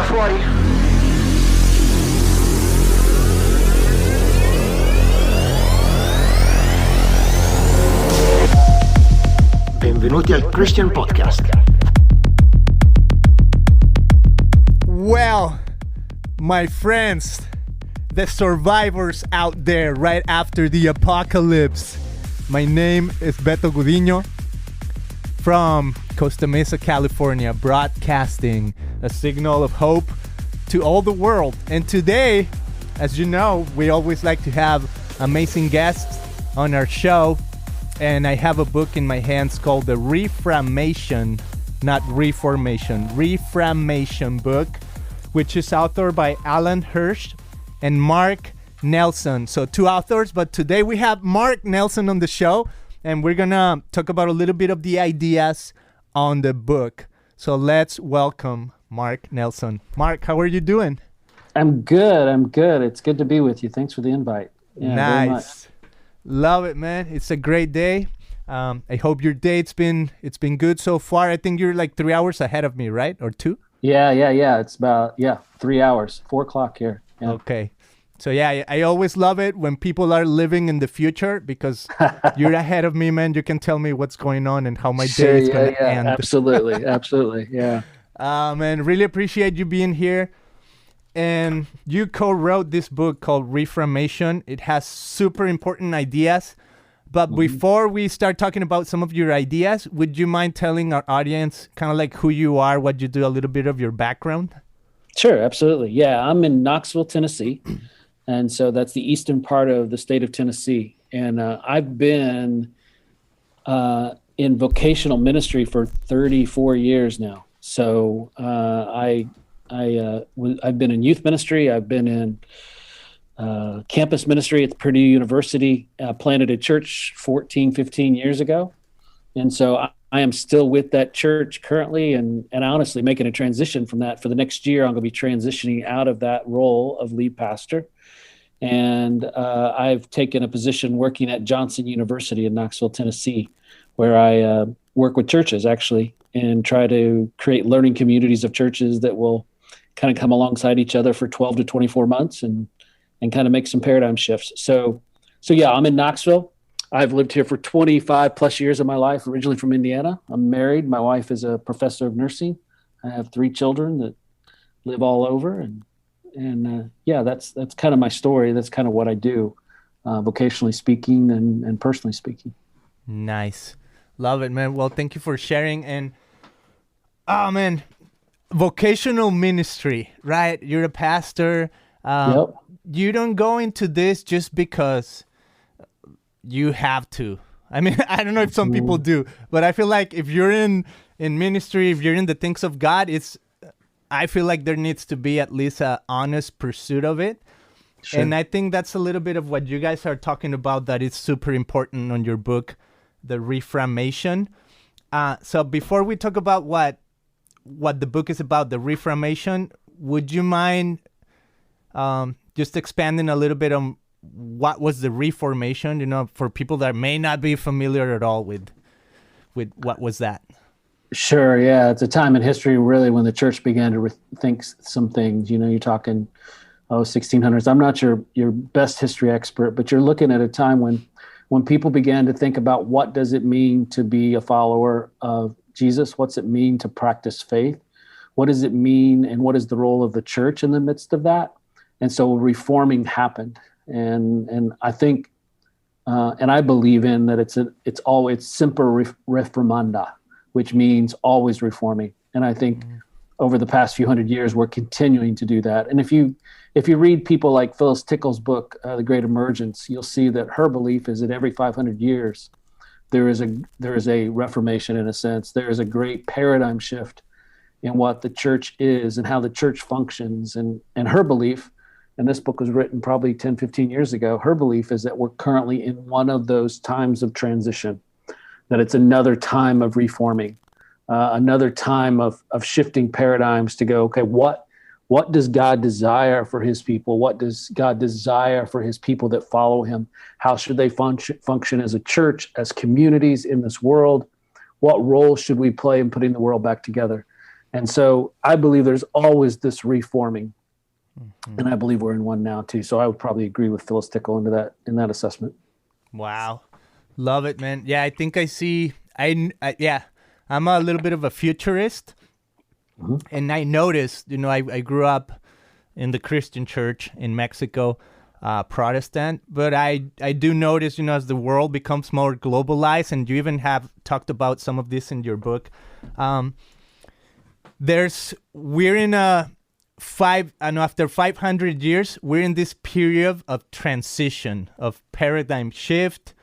fuori. Benvenuti al Christian Podcast. Well, my friends, the survivors out there right after the apocalypse. My name is Beto Gudiño from Costa Mesa, California, broadcasting a signal of hope to all the world. And today, as you know, we always like to have amazing guests on our show. And I have a book in my hands called the Reframation, not Reformation, Reframation book, which is authored by Alan Hirsch and Mark Nelson. So two authors, but today we have Mark Nelson on the show, and we're gonna talk about a little bit of the ideas on the book. So let's welcome Mark Nelson. Mark, how are you doing? I'm good. It's good to be with you. Thanks for the invite. Yeah, nice. Love it, man. It's a great day. I hope your day it's been good so far. I think you're like 3 hours ahead of me, right? Or 2? Yeah. It's about 3 hours, 4 o'clock here. Yeah. Okay. So yeah, I always love it when people are living in the future because you're ahead of me, man. You can tell me what's going on and how my day is going to end. Absolutely. Yeah. Man, really appreciate you being here. And you co-wrote this book called Reframation. It has super important ideas. But before we start talking about some of your ideas, would you mind telling our audience kind of like who you are, what you do, a little bit of your background? Sure, absolutely. Yeah, I'm in Knoxville, Tennessee. And so that's the eastern part of the state of Tennessee. And I've been in vocational ministry for 34 years now. So I've been in youth ministry. I've been in campus ministry at Purdue University. Planted a church 15 years ago. And so I am still with that church currently and honestly making a transition from that. For the next year, I'm going to be transitioning out of that role of lead pastor. And I've taken a position working at Johnson University in Knoxville, Tennessee, where I work with churches actually and try to create learning communities of churches that will kind of come alongside each other for 12 to 24 months and kind of make some paradigm shifts. So yeah, I'm in Knoxville. I've lived here for 25 plus years of my life, originally from Indiana. I'm married. My wife is a professor of nursing. I have 3 children that live all over. And that's kind of my story. That's kind of what I do, vocationally speaking and personally speaking. Nice. Love it, man. Well, thank you for sharing. And, oh, man, vocational ministry, right? You're a pastor. Yep. You don't go into this just because you have to. I mean, I don't know if some people do, but I feel like if you're in ministry, if you're in the things of God, I feel like there needs to be at least an honest pursuit of it. Sure. And I think that's a little bit of what you guys are talking about that is super important on your book, the Reframation. So before we talk about what the book is about, the Reframation, would you mind just expanding a little bit on what was the Reformation, for people that may not be familiar at all with what was that? Sure. Yeah. It's a time in history really when the church began to rethink some things. You're talking 1600s. I'm not your best history expert, but you're looking at a time when people began to think about what does it mean to be a follower of Jesus? What's it mean to practice faith? What does it mean and what is the role of the church in the midst of that? And so reforming happened. And I think and I believe in that it's always semper reformanda, which means always reforming. And I think over the past few hundred years, we're continuing to do that. And if you read people like Phyllis Tickle's book, The Great Emergence, you'll see that her belief is that every 500 years, there is a reformation in a sense. There is a great paradigm shift in what the church is and how the church functions. And her belief, and this book was written probably 10, 15 years ago, her belief is that we're currently in one of those times of transition, that it's another time of reforming, another time of shifting paradigms to go, okay, what does God desire for his people? What does God desire for his people that follow him? How should they function as a church, as communities in this world? What role should we play in putting the world back together? And so I believe there's always this reforming. And I believe we're in one now too. So I would probably agree with Phyllis Tickle in that assessment. Wow. Love it, man. Yeah, I think I see, yeah, I'm a little bit of a futurist. And I noticed, I grew up in the Christian church in Mexico, Protestant, but I do notice, as the world becomes more globalized, and you even have talked about some of this in your book, we're in after 500 years, we're in this period of transition, of paradigm shift,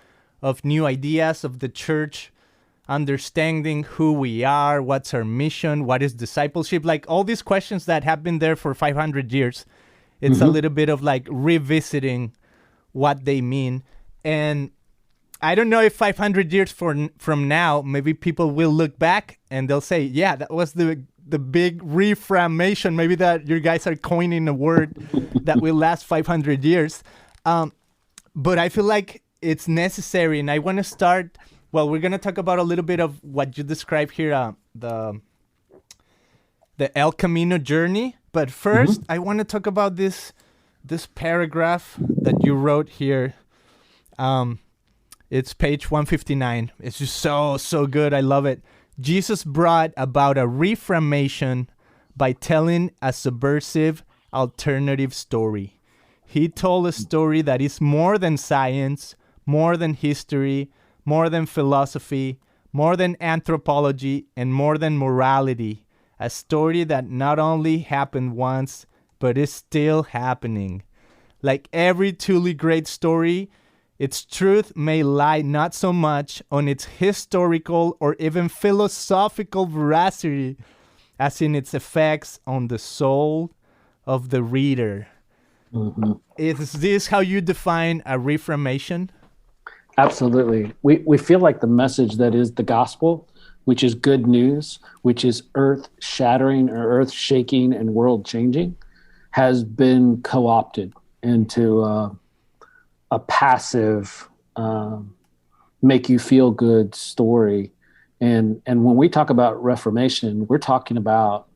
of new ideas of the church, understanding who we are, what's our mission, what is discipleship, like all these questions that have been there for 500 years. It's a little bit of like revisiting what they mean. And I don't know if 500 years from now, maybe people will look back and they'll say, yeah, that was the big Reframation. Maybe that you guys are coining a word that will last 500 years. But I feel like it's necessary. And I want to start, well, we're going to talk about a little bit of what you described here, the El Camino journey. But first, I want to talk about this paragraph that you wrote here. It's page 159. It's just so good. I love it. Jesus brought about a reframation by telling a subversive alternative story. He told a story that is more than science, more than history, more than philosophy, more than anthropology, and more than morality. A story that not only happened once, but is still happening. Like every truly great story, its truth may lie not so much on its historical or even philosophical veracity as in its effects on the soul of the reader. Is this how you define a Reframation? Absolutely. We feel like the message that is the gospel, which is good news, which is earth-shattering or earth-shaking and world-changing, has been co-opted into a passive, make you feel good story. And when we talk about Reformation, we're talking about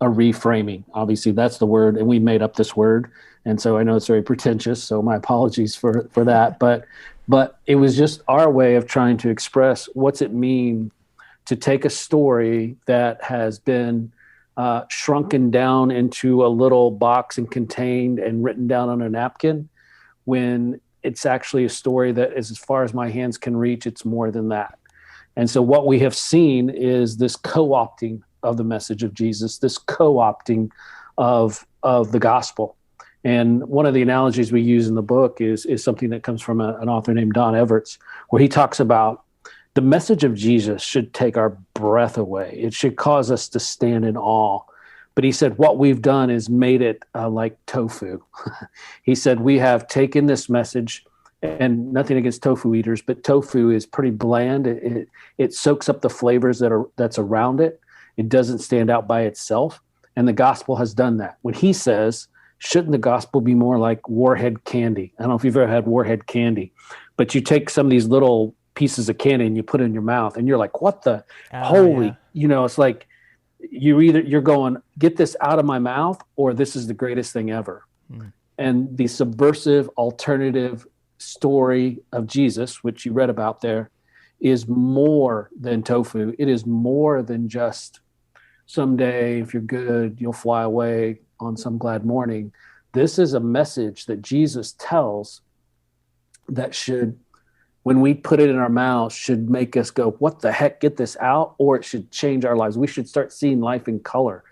a reframing. Obviously, that's the word, and we made up this word. And so I know it's very pretentious, so my apologies for that. But it was just our way of trying to express what's it mean to take a story that has been shrunken down into a little box and contained and written down on a napkin, when it's actually a story that is, as far as my hands can reach, it's more than that. And so what we have seen is this co-opting of the message of Jesus, this co-opting of the gospel. And one of the analogies we use in the book is something that comes from an author named Don Everts, where he talks about the message of Jesus should take our breath away. It should cause us to stand in awe. But he said, what we've done is made it like tofu. He said, we have taken this message, and nothing against tofu eaters, but tofu is pretty bland. It soaks up the flavors that's around it. It doesn't stand out by itself. And the gospel has done that. When he says, shouldn't the gospel be more like Warhead candy? I don't know if you've ever had Warhead candy, but you take some of these little pieces of candy and you put it in your mouth and you're like, what the holy, yeah. It's like you're going, get this out of my mouth, or this is the greatest thing ever. And the subversive alternative story of Jesus, which you read about there, is more than tofu. It is more than just someday, if you're good, you'll fly away on some glad morning. This is a message that Jesus tells that should, when we put it in our mouths, should make us go, what the heck, get this out, or it should change our lives. We should start seeing life in color.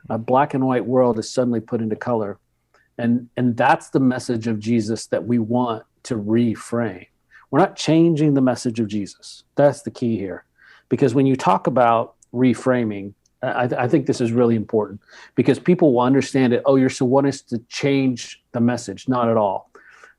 A black and white world is suddenly put into color. And that's the message of Jesus that we want to reframe. We're not changing the message of Jesus. That's the key here. Because when you talk about reframing, I think this is really important, because people will understand it. Oh, you're so want us to change the message. Not at all.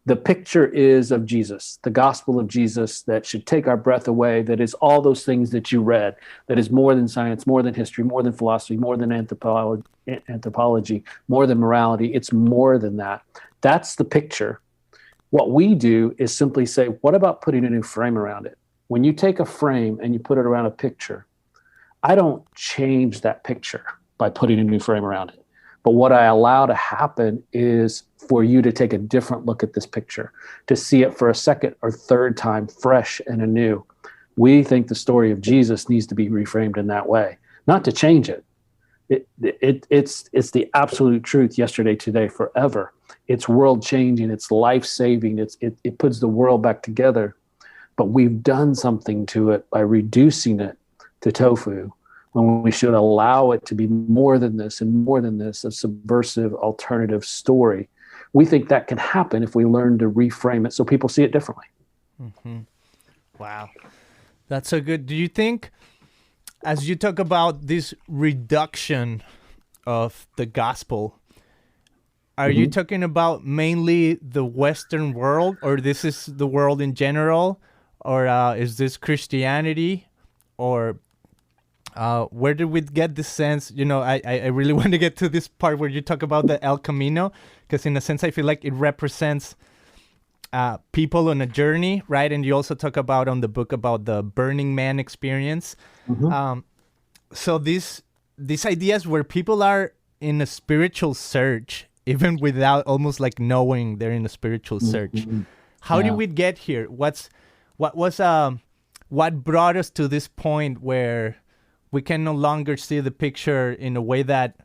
The picture is of Jesus, the gospel of Jesus that should take our breath away, that is all those things that you read, that is more than science, more than history, more than philosophy, more than anthropology, more than morality. It's more than that. That's the picture. What we do is simply say, what about putting a new frame around it? When you take a frame and you put it around a picture, I don't change that picture. by putting a new frame around it. But what I allow to happen is for you to take a different look at this picture, to see it for a second or third time fresh and anew. We think the story of Jesus needs to be reframed in that way, not to change it. It's the absolute truth, yesterday, today, forever. It's world changing, it's life saving, it puts the world back together. But we've done something to it by reducing it to tofu, when we should allow it to be more than this and more than this, a subversive alternative story. We think that can happen if we learn to reframe it so people see it differently. Mm-hmm. Wow. That's so good. Do you think, as you talk about this reduction of the gospel, are you talking about mainly the Western world, or this is the world in general, or is this Christianity, or where did we get the sense? I really want to get to this part where you talk about the El Camino, because in a sense I feel like it represents people on a journey, right? And you also talk about on the book about the Burning Man experience. Mm-hmm. So these ideas where people are in a spiritual search, even without almost like knowing they're in a spiritual search. Mm-hmm. How did we get here? What brought us to this point where we can no longer see the picture in a way that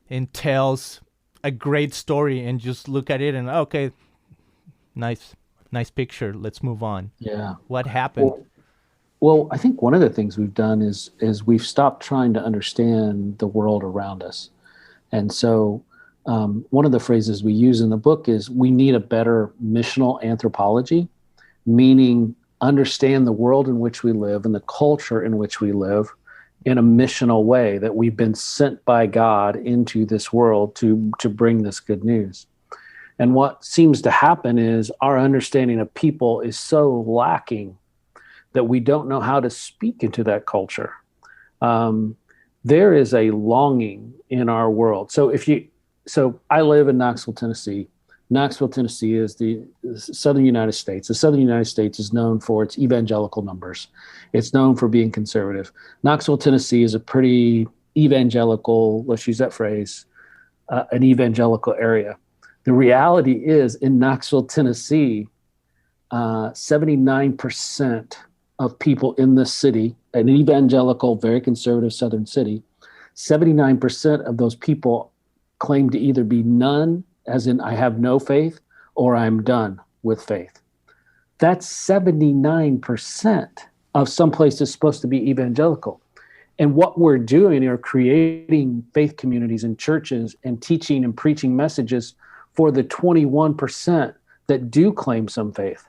entails a great story and just look at it and, okay, nice picture, let's move on. Yeah. What happened? Well, I think one of the things we've done is we've stopped trying to understand the world around us. And so one of the phrases we use in the book is we need a better missional anthropology, meaning understand the world in which we live and the culture in which we live in a missional way, that we've been sent by God into this world to bring this good news. And what seems to happen is our understanding of people is so lacking that we don't know how to speak into that culture. There is a longing in our world. So I live in Knoxville, Tennessee. Knoxville, Tennessee is the southern United States. The southern United States is known for its evangelical numbers. It's known for being conservative. Knoxville, Tennessee is a pretty evangelical, let's use that phrase, an evangelical area. The reality is in Knoxville, Tennessee, 79% of people in this city, an evangelical, very conservative southern city, 79% of those people claim to either be none, as in I have no faith, or I'm done with faith. That's 79% of some place that's supposed to be evangelical. And what we're doing are creating faith communities and churches and teaching and preaching messages for the 21% that do claim some faith.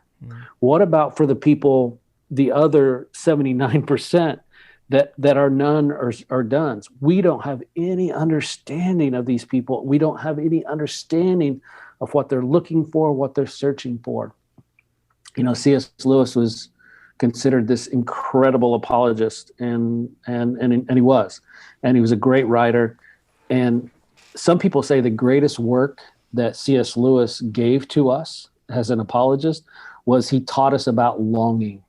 What about for the people, the other 79% that are none or dones? We don't have any understanding of these people. We don't have any understanding of what they're looking for, what they're searching for. C.S. Lewis was considered this incredible apologist, and he was a great writer. And some people say the greatest work that C.S. Lewis gave to us as an apologist was he taught us about longing.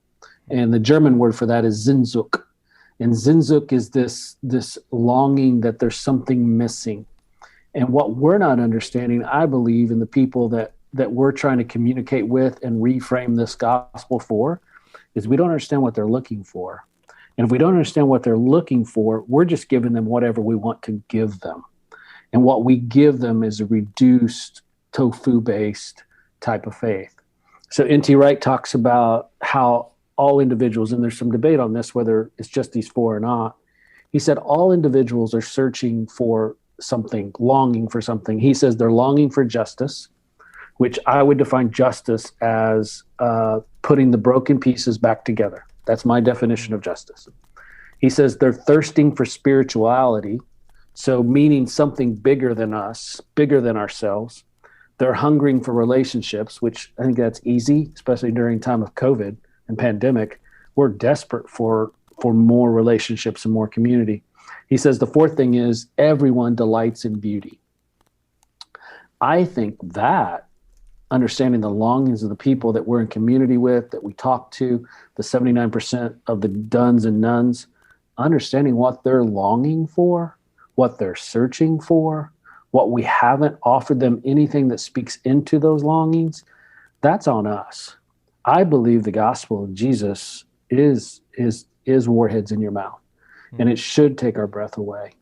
And the German word for that is Sehnsucht. And Sehnsucht is this longing that there's something missing. And what we're not understanding, I believe, in the people that we're trying to communicate with and reframe this gospel for, is we don't understand what they're looking for. And if we don't understand what they're looking for, we're just giving them whatever we want to give them. And what we give them is a reduced, tofu-based type of faith. So N.T. Wright talks about how all individuals, and there's some debate on this, whether it's just these four or not. He said all individuals are searching for something, longing for something. He says they're longing for justice, which I would define justice as putting the broken pieces back together. That's my definition of justice. He says they're thirsting for spirituality, so meaning something bigger than us, bigger than ourselves. They're hungering for relationships, which I think that's easy, especially during time of COVID and pandemic. We're desperate for more relationships and more community. He says the fourth thing is everyone delights in beauty. I think that understanding the longings of the people that we're in community with, that we talk to, the 79% of the dones and nuns, understanding what they're longing for what they're searching for, what we haven't offered them, anything that speaks into those longings, that's on us. I believe the gospel of Jesus is warheads in your mouth, and it should take our breath away.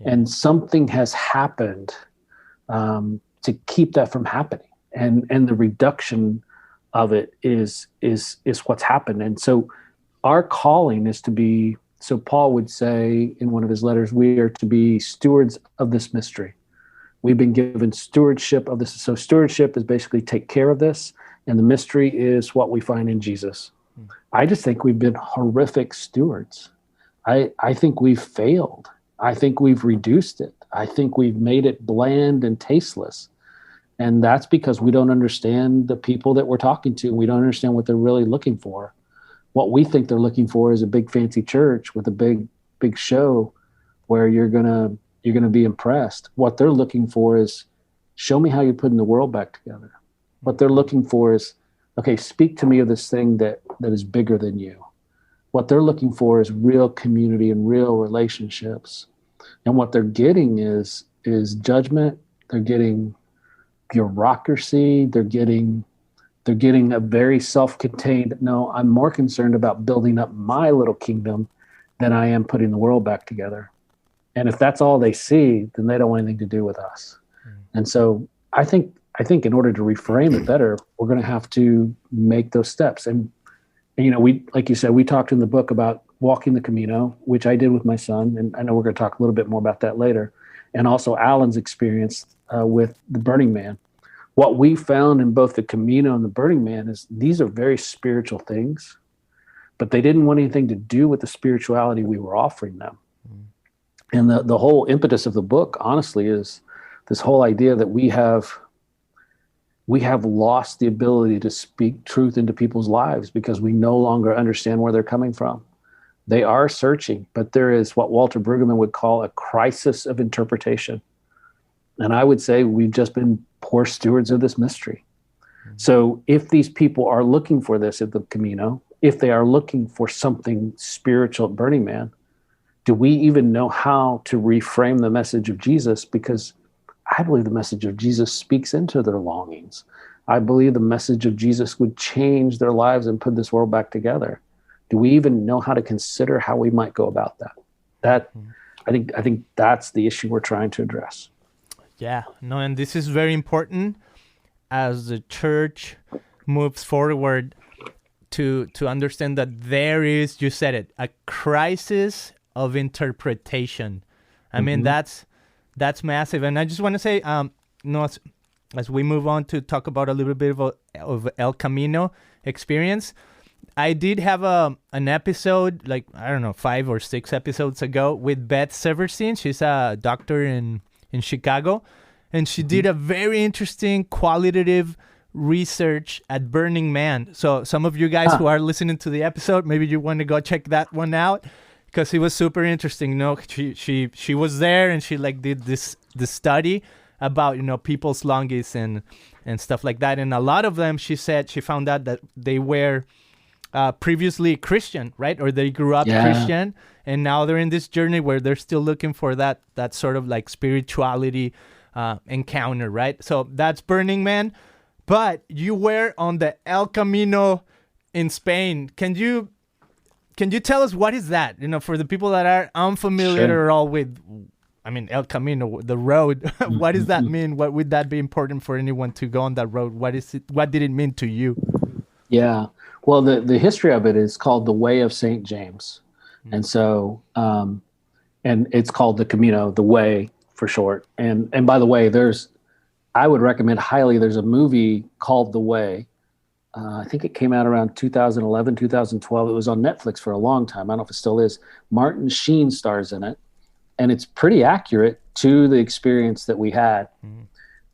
Yeah. And something has happened to keep that from happening, and the reduction of it is what's happened. And so our calling is to be, so Paul would say in one of his letters, we are to be stewards of this mystery. We've been given stewardship of this. So stewardship is basically take care of this, and the mystery is what we find in Jesus. I just think we've been horrific stewards. I think we've failed. I think we've reduced it. I think we've made it bland and tasteless. And that's because we don't understand the people that we're talking to. We don't understand what they're really looking for. What we think they're looking for is a big fancy church with a big show where you're gonna be impressed. What they're looking for is, show me how you're putting the world back together. What they're looking for is, okay, speak to me of this thing that is bigger than you. What they're looking for is real community and real relationships. And what they're getting is judgment. They're getting bureaucracy. They're getting a very self-contained, no, I'm more concerned about building up my little kingdom than I am putting the world back together. And if that's all they see, then they don't want anything to do with us. And so I think in order to reframe it better, we're going to have to make those steps. And we, like you said, we talked in the book about walking the Camino, which I did with my son. And I know we're going to talk a little bit more about that later. And also Alan's experience with the Burning Man. What we found in both the Camino and the Burning Man is these are very spiritual things, but they didn't want anything to do with the spirituality we were offering them. And the whole impetus of the book, honestly, is this whole idea that we have lost the ability to speak truth into people's lives because we no longer understand where they're coming from. They are searching, but there is what Walter Brueggemann would call a crisis of interpretation. And I would say we've just been poor stewards of this mystery. So if these people are looking for this at the Camino, if they are looking for something spiritual at Burning Man, do we even know how to reframe the message of Jesus? Because I believe the message of Jesus speaks into their longings. I believe the message of Jesus would change their lives and put this world back together. Do we even know how to consider how we might go about that? I think that's the issue we're trying to address. Yeah, no, and this is very important as the church moves forward to understand that there is, you said it, a crisis of interpretation. I mean, that's massive. And I just want to say, as we move on to talk about a little bit of El Camino experience, I did have an episode, 5 or 6 episodes ago with Beth Severstein. She's a doctor in Chicago, and she did a very interesting qualitative research at Burning Man. So some of you guys who are listening to the episode, maybe you want to go check that one out because it was super interesting. She was there and she did this study about people's longings and stuff like that. And a lot of them, she said, she found out that they were previously Christian, right? Or they grew up Christian, and now they're in this journey where they're still looking for that sort of spirituality encounter, right? So that's Burning Man. But you were on the El Camino in Spain. Can you tell us what is that? For the people that are unfamiliar at all with, El Camino, the road. What does that mean? What would that be important for anyone to go on that road? What did it mean to you? Yeah. Well, the history of it is called the Way of St. James. And so, and it's called the Camino, the Way for short. And by the way, I would recommend highly, there's a movie called The Way. I think it came out around 2011, 2012. It was on Netflix for a long time. I don't know if it still is. Martin Sheen stars in it. And it's pretty accurate to the experience that we had.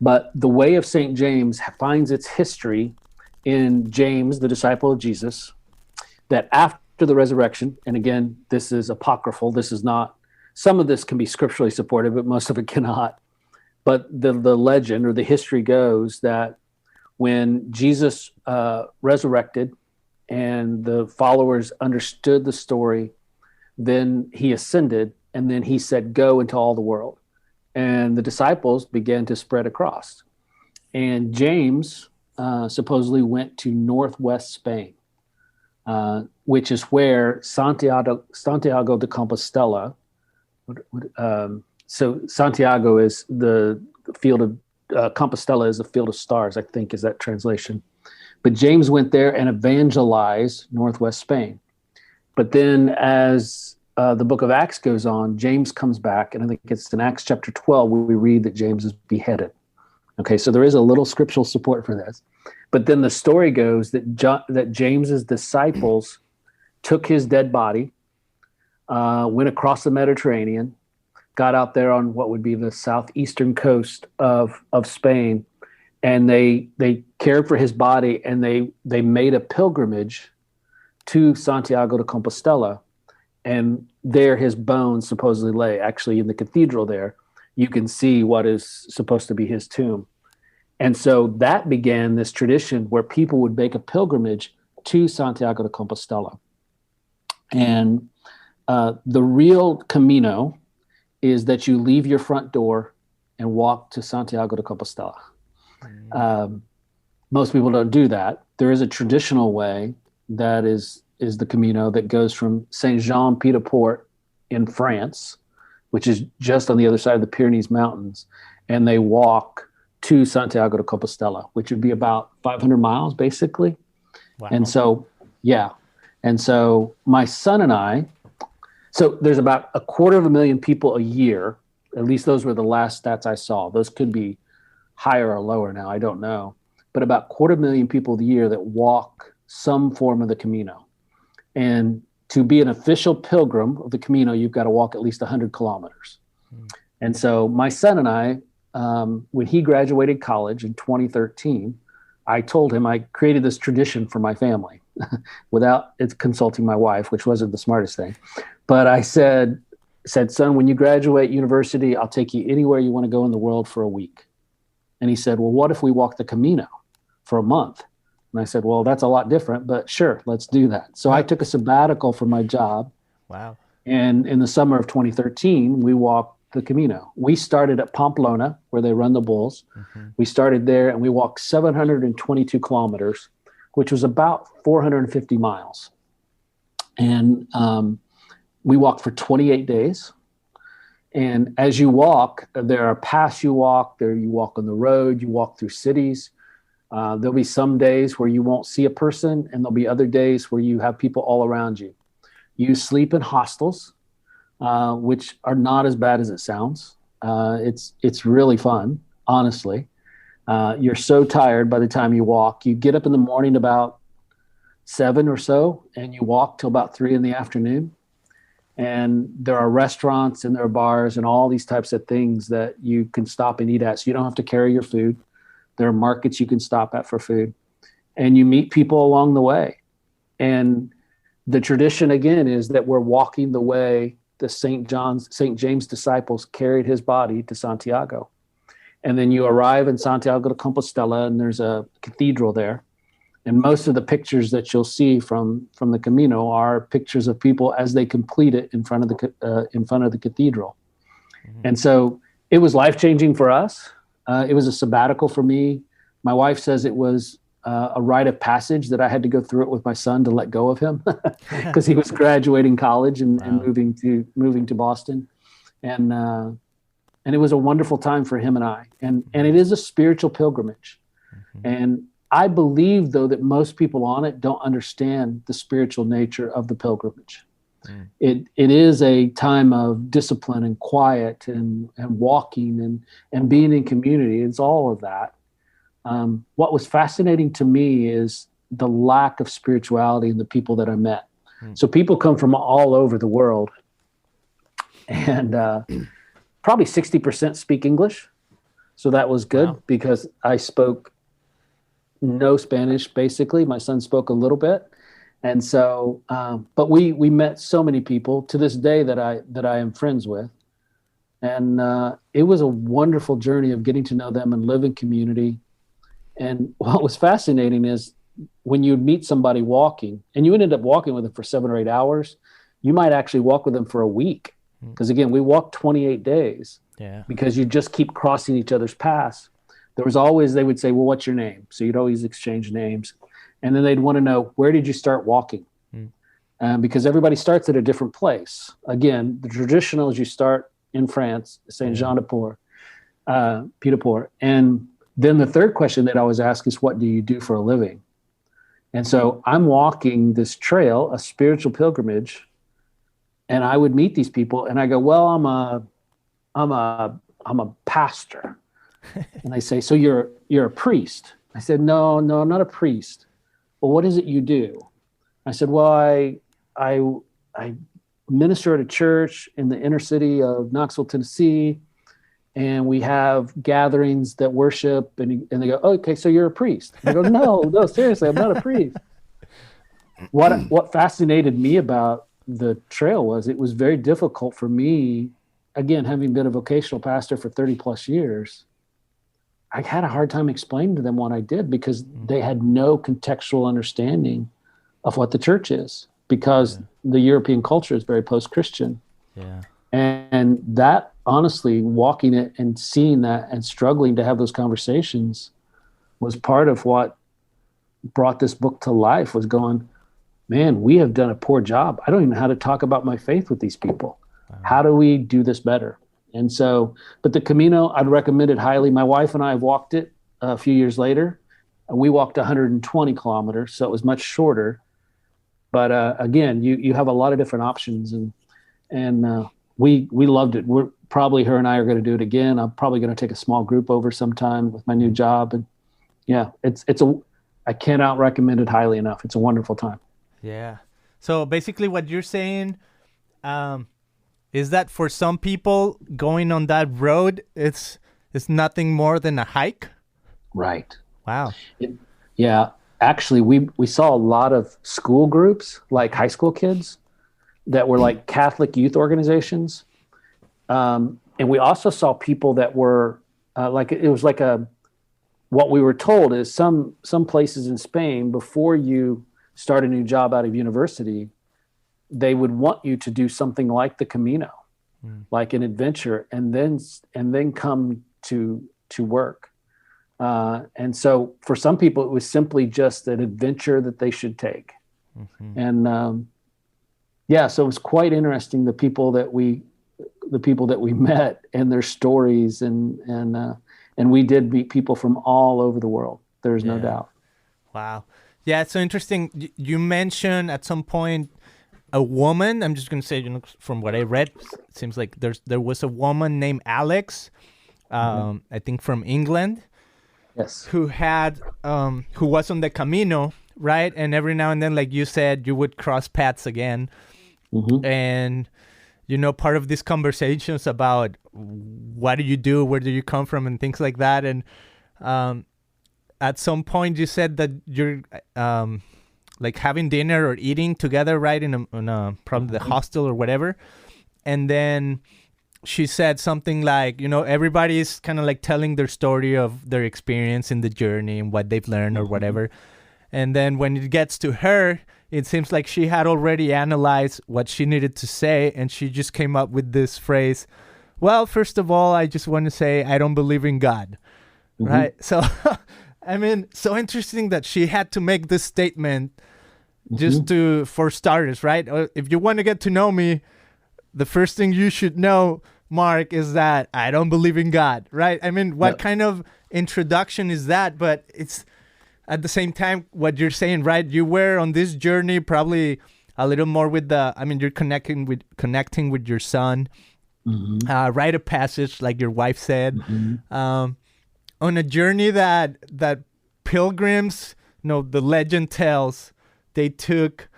But the Way of St. James finds its history in James, the disciple of Jesus, that after the resurrection, and again, this is apocryphal, this is not, some of this can be scripturally supported, but most of it cannot. But the legend or the history goes that when Jesus resurrected and the followers understood the story, then he ascended and then he said, go into all the world. And the disciples began to spread across. And James supposedly went to northwest Spain, which is where Santiago de Compostela. So Santiago is the field of Compostela is the field of stars, I think is that translation. But James went there and evangelized northwest Spain. But then as the book of Acts goes on, James comes back, and I think it's in Acts chapter 12 where we read that James is beheaded. Okay, so there is a little scriptural support for this. But then the story goes that James's disciples took his dead body, went across the Mediterranean, got out there on what would be the southeastern coast of Spain, and they cared for his body, and they made a pilgrimage to Santiago de Compostela. And there his bones supposedly lay. Actually, in the cathedral there, you can see what is supposed to be his tomb. And so that began this tradition where people would make a pilgrimage to Santiago de Compostela. And the real Camino is that you leave your front door and walk to Santiago de Compostela. Most people don't do that. There is a traditional way that is the Camino that goes from Saint-Jean-Pied-de-Port in France, which is just on the other side of the Pyrenees Mountains, and they walk to Santiago de Compostela, which would be about 500 miles, basically. Wow. And so, yeah. And so my son and I, so there's about 250,000 people a year, at least those were the last stats I saw. Those could be higher or lower now, I don't know. But about 250,000 people a year that walk some form of the Camino. And to be an official pilgrim of the Camino, you've got to walk at least 100 kilometers. And so my son and I, when he graduated college in 2013, I told him I created this tradition for my family without consulting my wife, which wasn't the smartest thing. But I said, son, when you graduate university, I'll take you anywhere you want to go in the world for a week. And he said, well, what if we walk the Camino for a month? And I said, well, that's a lot different, but sure, let's do that. So I took a sabbatical from my job. Wow. And in the summer of 2013, we walked the Camino. We started at Pamplona, where they run the bulls. Mm-hmm. We started there and we walked 722 kilometers, which was about 450 miles. And we walked for 28 days. And as you walk, there are paths you walk, you walk on the road, you walk through cities. There'll be some days where you won't see a person, and there'll be other days where you have people all around you. You sleep in hostels, which are not as bad as it sounds. It's really fun, honestly. You're so tired by the time you walk. You get up in the morning about 7 or so, and you walk till about 3 in the afternoon. And there are restaurants and there are bars and all these types of things that you can stop and eat at. So you don't have to carry your food. There are markets you can stop at for food, and you meet people along the way. And the tradition again is that we're walking the way the St. James disciples carried his body to Santiago. And then you arrive in Santiago de Compostela, and there's a cathedral there. And most of the pictures that you'll see from the Camino are pictures of people as they complete it in front of the cathedral. Mm-hmm. And so it was life-changing for us. It was a sabbatical for me. My wife says it was a rite of passage that I had to go through it with my son to let go of him because he was graduating college and moving to Boston. And it was a wonderful time for him and I. And it is a spiritual pilgrimage. Mm-hmm. And I believe, though, that most people on it don't understand the spiritual nature of the pilgrimage. Mm. It is a time of discipline and quiet and walking and being in community. It's all of that. What was fascinating to me is the lack of spirituality in the people that I met. Mm. So people come from all over the world, and probably 60% speak English. So that was good because I spoke no Spanish, basically. My son spoke a little bit. And so, but we met so many people to this day that I am friends with. And it was a wonderful journey of getting to know them and live in community. And what was fascinating is when you meet somebody walking, and you ended up walking with them for 7 or 8 hours, you might actually walk with them for a week. Because again, we walked 28 days because you just keep crossing each other's paths. There was always, they would say, well, what's your name? So you'd always exchange names. And then they'd want to know, where did you start walking? Because everybody starts at a different place. Again, the traditional is you start in France, Saint Jean de Port, Pied de Port. And then the third question they'd always ask is, what do you do for a living? And so I'm walking this trail, a spiritual pilgrimage, and I would meet these people, and I go, well, I'm a pastor. And they say, so you're a priest? I said, no, I'm not a priest. Well, what is it you do? I said, well, I minister at a church in the inner city of Knoxville, Tennessee, and we have gatherings that worship. And they go, oh, okay, so you're a priest. I go, no, seriously, I'm not a priest. What fascinated me about the trail was it was very difficult for me, again, having been a vocational pastor for 30 plus years, I had a hard time explaining to them what I did because they had no contextual understanding of what the church is, because the European culture is very post-Christian. Yeah. And that, honestly, walking it and seeing that and struggling to have those conversations was part of what brought this book to life, was going, man, we have done a poor job. I don't even know how to talk about my faith with these people. How do we do this better? And so, but the Camino, I'd recommend it highly. My wife and I walked it a few years later. We walked 120 kilometers, so it was much shorter. But again, you have a lot of different options, and we loved it. We're probably, her and I are going to do it again. I'm probably going to take a small group over sometime with my new job. And yeah, I cannot recommend it highly enough. It's a wonderful time. Yeah. So basically what you're saying is that for some people going on that road, it's nothing more than a hike? Right. Wow. Yeah. Actually, we saw a lot of school groups, like high school kids, that were like Catholic youth organizations. And we also saw people that were what we were told is some places in Spain, before you start a new job out of university, they would want you to do something like the Camino, like an adventure, and then come to work. And so for some people, it was simply just an adventure that they should take. And so it was quite interesting, the people that we met and their stories, and we did meet people from all over the world. There's no doubt. Wow. Yeah, it's so interesting. You mentioned at some point a woman. I'm just going to say, from what I read, it seems like there was a woman named Alex, I think from England. Yes. Who was on the Camino, right? And every now and then, like you said, you would cross paths again. And, part of these conversations about what do you do, where do you come from, and things like that. And at some point you said that you're like having dinner or eating together, right? In a probably the hostel or whatever. And then she said something like, everybody's kind of like telling their story of their experience in the journey and what they've learned or whatever. And then when it gets to her, it seems like she had already analyzed what she needed to say. And she just came up with this phrase, well, first of all, I just want to say I don't believe in God. Right. So, I mean, so interesting that she had to make this statement just for starters, right? If you want to get to know me, the first thing you should know, Mark, is that I don't believe in God, right? I mean, what kind of introduction is that? But it's at the same time what you're saying, right? You were on this journey probably a little more with you're connecting with your son, rite of passage, like your wife said, on a journey that pilgrims, the legend tells, they took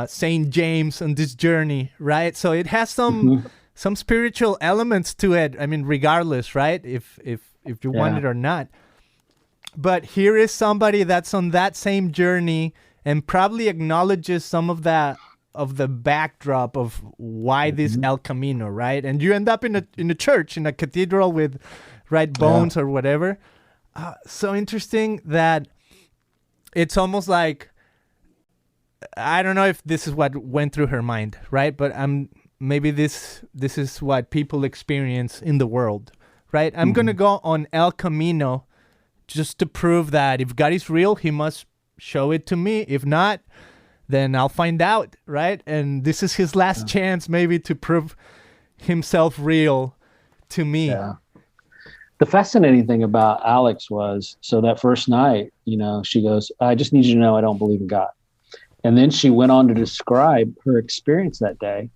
Saint James on this journey, right? So it has some spiritual elements to it. I mean, regardless, right? If you want it or not. But here is somebody that's on that same journey and probably acknowledges some of the backdrop of why this El Camino, right? And you end up in a church, in a cathedral with bones or whatever. So interesting that it's almost like, I don't know if this is what went through her mind, right? But I'm maybe this is what people experience in the world, right? I'm going to go on El Camino just to prove that if God is real, he must show it to me. If not, then I'll find out, right? And this is his last chance maybe to prove himself real to me. Yeah. The fascinating thing about Alex was, so that first night, she goes, I just need you to know I don't believe in God. And then she went on to describe her experience that day.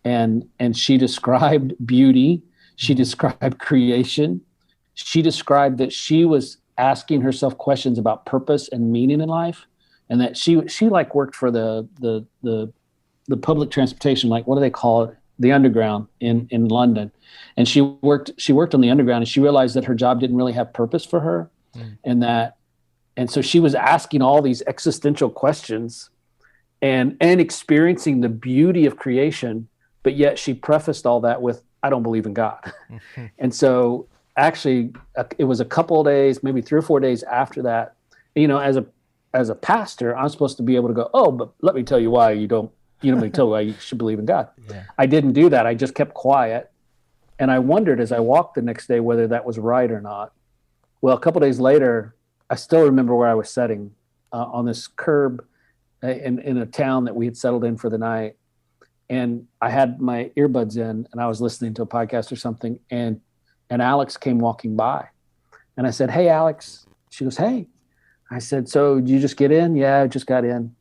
And she described beauty. She described creation. She described that she was asking herself questions about purpose and meaning in life. And that she like worked for the public transportation, like what do they call it? The underground in London. And she worked on the underground, and she realized that her job didn't really have purpose for her. And so she was asking all these existential questions and experiencing the beauty of creation, but yet she prefaced all that with, I don't believe in God. And so actually it was a couple of days, maybe 3 or 4 days after that, as a pastor, I'm supposed to be able to go, oh, but let me tell you why you don't, let me tell you why you should believe in God. Yeah. I didn't do that. I just kept quiet. And I wondered as I walked the next day whether that was right or not. Well, a couple of days later, I still remember where I was sitting on this curb in a town that we had settled in for the night. And I had my earbuds in and I was listening to a podcast or something. And Alex came walking by. And I said, hey, Alex. She goes, hey. I said, so did you just get in? Yeah, I just got in.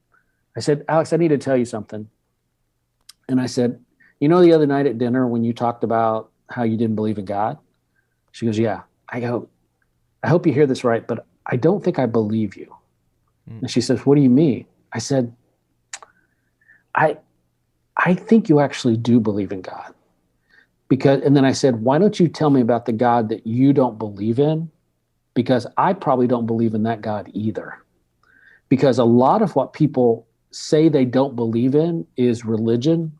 I said, Alex, I need to tell you something. And I said, the other night at dinner when you talked about how you didn't believe in God? She goes, yeah. I go, I hope you hear this right, but I don't think I believe you. And she says, what do you mean? I said, I think you actually do believe in God. And then I said, why don't you tell me about the God that you don't believe in? Because I probably don't believe in that God either. Because a lot of what people say they don't believe in is religion.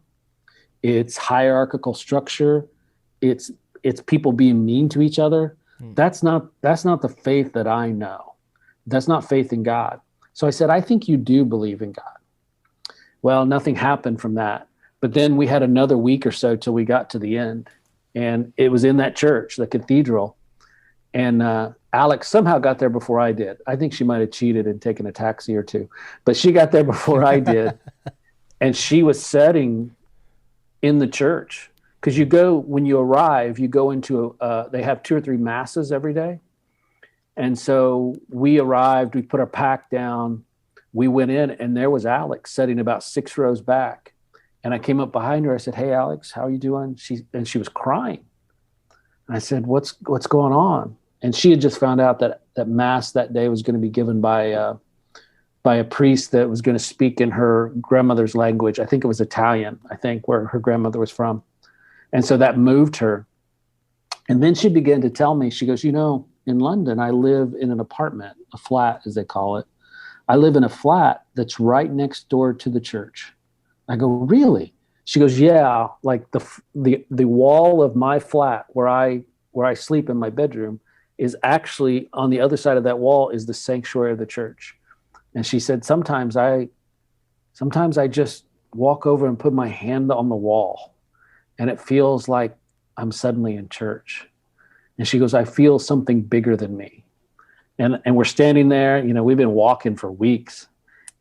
It's hierarchical structure. It's people being mean to each other. That's not the faith that I know. That's not faith in God. So I said, I think you do believe in God. Well, nothing happened from that. But then we had another week or so till we got to the end. And it was in that church, the cathedral. And Alex somehow got there before I did. I think she might have cheated and taken a taxi or two. But she got there before I did. And she was sitting in the church. Because when you arrive, you go into, they have 2 or 3 masses every day. And so we arrived, we put our pack down, we went in, and there was Alex sitting about 6 rows back. And I came up behind her, I said, hey, Alex, how are you doing? And she was crying. And I said, what's going on? And she had just found out that mass that day was going to be given by a priest that was going to speak in her grandmother's language. I think it was Italian, where her grandmother was from. And so that moved her. And then she began to tell me, she goes, in London, I live in an apartment, a flat, as they call it. I live in a flat that's right next door to the church. I go, really? She goes, yeah, like the wall of my flat where I sleep in my bedroom is actually on the other side of that wall is the sanctuary of the church. And she said, sometimes I just walk over and put my hand on the wall and it feels like I'm suddenly in church. And she goes, I feel something bigger than me. And we're standing there, we've been walking for weeks.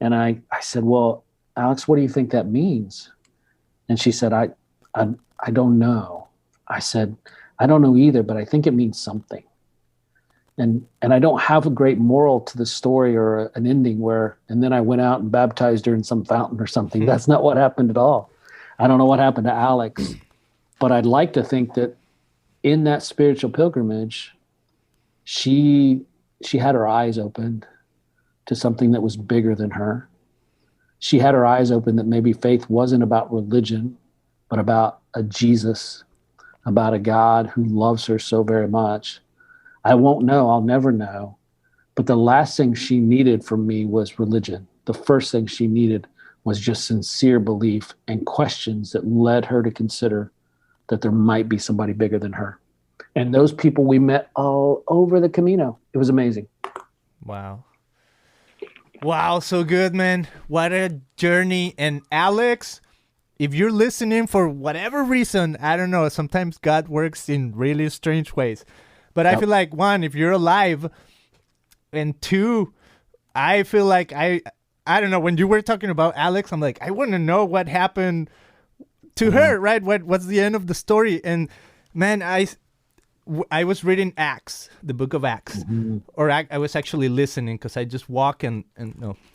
And I said, well, Alex, what do you think that means? And she said, I don't know. I said, I don't know either, but I think it means something. And I don't have a great moral to the story or an ending and then I went out and baptized her in some fountain or something. That's not what happened at all. I don't know what happened to Alex, but I'd like to think that in that spiritual pilgrimage, she had her eyes opened to something that was bigger than her. She had her eyes open that maybe faith wasn't about religion, but about a Jesus, about a God who loves her so very much. I won't know. I'll never know. But the last thing she needed from me was religion. The first thing she needed was just sincere belief and questions that led her to consider that there might be somebody bigger than her. And those people we met all over the Camino. It was amazing. Wow. Wow, so good, man. What a journey. And Alex, if you're listening for whatever reason, I don't know, sometimes God works in really strange ways. But I feel like, one, if you're alive, and two, I feel like I don't know, when you were talking about Alex, I'm like, I want to know what happened to her, right? What's the end of the story? And man, I was reading Acts, the book of Acts, or I was actually listening because I just walk and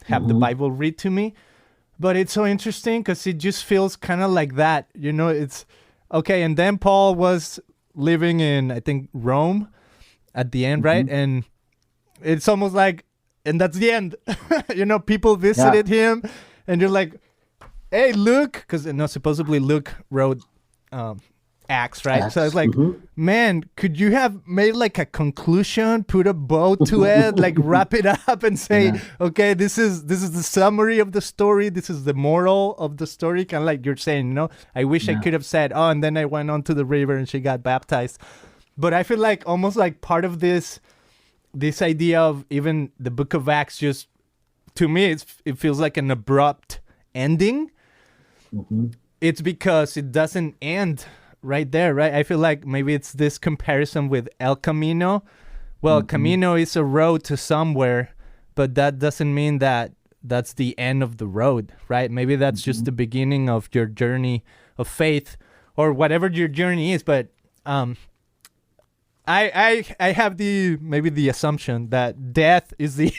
have the Bible read to me. But it's so interesting because it just feels kind of like that, it's okay. And then Paul was living in, I think, Rome at the end, right? And it's almost like, and that's the end. People visited him, and you're like, hey, Luke, because supposedly Luke wrote Acts, right? Acts. So I was like, man, could you have made like a conclusion, put a bow to it, like wrap it up and say, okay, this is the summary of the story. This is the moral of the story. Kind of like you're saying, I wish I could have said, oh, and then I went on to the river and she got baptized. But I feel like almost like part of this idea of even the book of Acts, just to me, it feels like an abrupt ending. It's because it doesn't end right there, right? I feel like maybe it's this comparison with El Camino. Well, Camino is a road to somewhere, but that doesn't mean that that's the end of the road, right? Maybe that's just the beginning of your journey of faith or whatever your journey is. But I have the assumption that death is the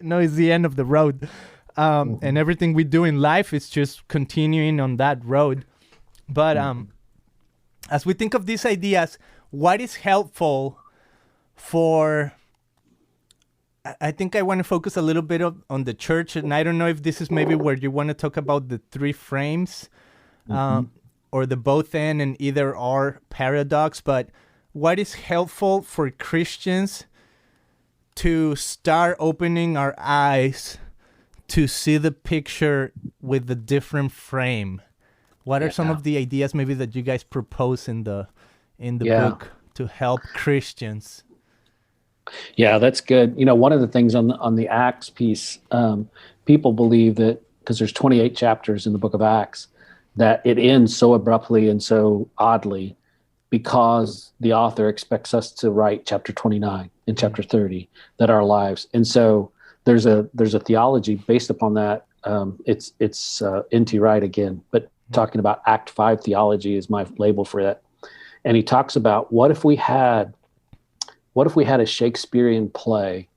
is the end of the road. And everything we do in life is just continuing on that road. But as we think of these ideas, what is helpful for... I think I want to focus a little bit on the church, and I don't know if this is maybe where you want to talk about the three frames or the both and either or paradox, but what is helpful for Christians to start opening our eyes to see the picture with a different frame? What are some of the ideas maybe that you guys propose in the book to help Christians? Yeah, that's good. One of the things on the Acts piece, people believe that because there's 28 chapters in the book of Acts, that it ends so abruptly and so oddly because the author expects us to write chapter 29 and chapter 30, that our lives. And so there's a theology based upon that. It's N.T. Wright again, but talking about Act 5 theology is my label for that. And he talks about what if we had a Shakespearean play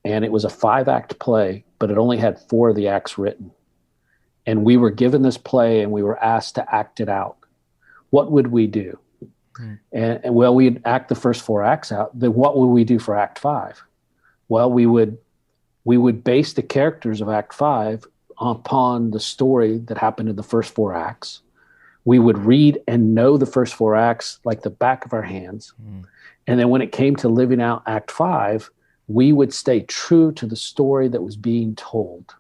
and it was a 5-act play, but it only had 4 of the acts written. And we were given this play and we were asked to act it out. What would we do? And well, we'd act the first 4 acts out. Then what would we do for Act 5? Well, we would base the characters of Act 5 upon the story that happened in the first 4 acts. We would read and know the first 4 acts like the back of our hands. And then when it came to living out Act 5, we would stay true to the story that was being told.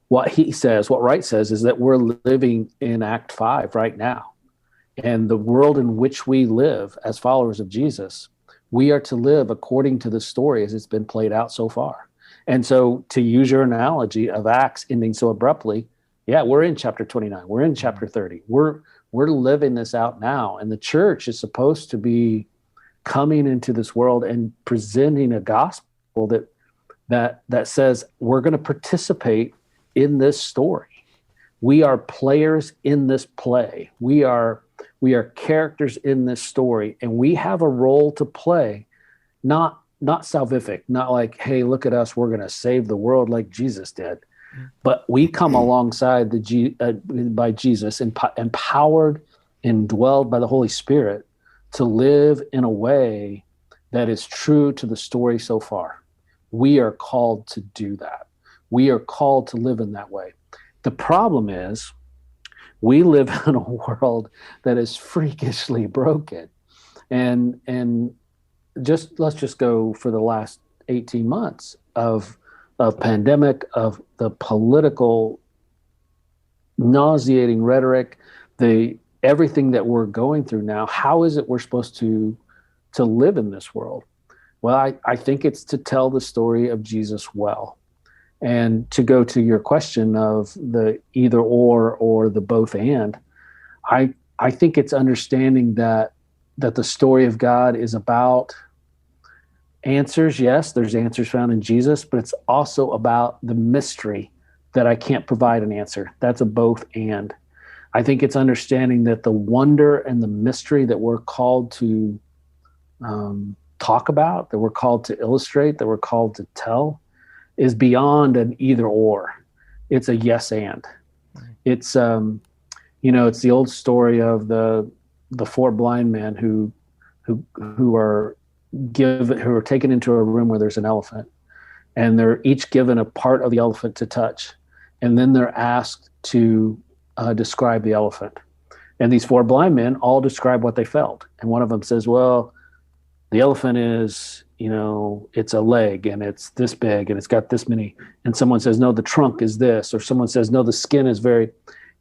What Wright says is that we're living in Act 5 right now. And the world in which we live as followers of Jesus, we are to live according to the story as it's been played out so far. And so to use your analogy of Acts ending so abruptly, we're in chapter 29. We're in chapter 30. We're living this out now. And the church is supposed to be coming into this world and presenting a gospel that says we're going to participate in this story. We are players in this play. We are characters in this story, and we have a role to play, not salvific, not like, hey, look at us, we're going to save the world like Jesus did. But we come alongside by Jesus, empowered and dwelled by the Holy Spirit to live in a way that is true to the story so far. We are called to do that. We are called to live in that way. The problem is we live in a world that is freakishly broken. And let's just go for the last 18 months of pandemic, of the political nauseating rhetoric, everything that we're going through now. How is it we're supposed to live in this world? Well, I think it's to tell the story of Jesus well. And to go to your question of the either or the both and, I think it's understanding that the story of God is about answers. Yes, there's answers found in Jesus, but it's also about the mystery that I can't provide an answer. That's a both and. I think it's understanding that the wonder and the mystery that we're called to talk about, that we're called to illustrate, that we're called to tell, is beyond an either or. It's a yes and. It's it's the old story of the four blind men who are taken into a room where there's an elephant, and they're each given a part of the elephant to touch, and then they're asked to describe the elephant. And these four blind men all describe what they felt, and one of them says, well, the elephant is, it's a leg and it's this big and it's got this many. And someone says, no, the trunk is this, or someone says, no, the skin is very,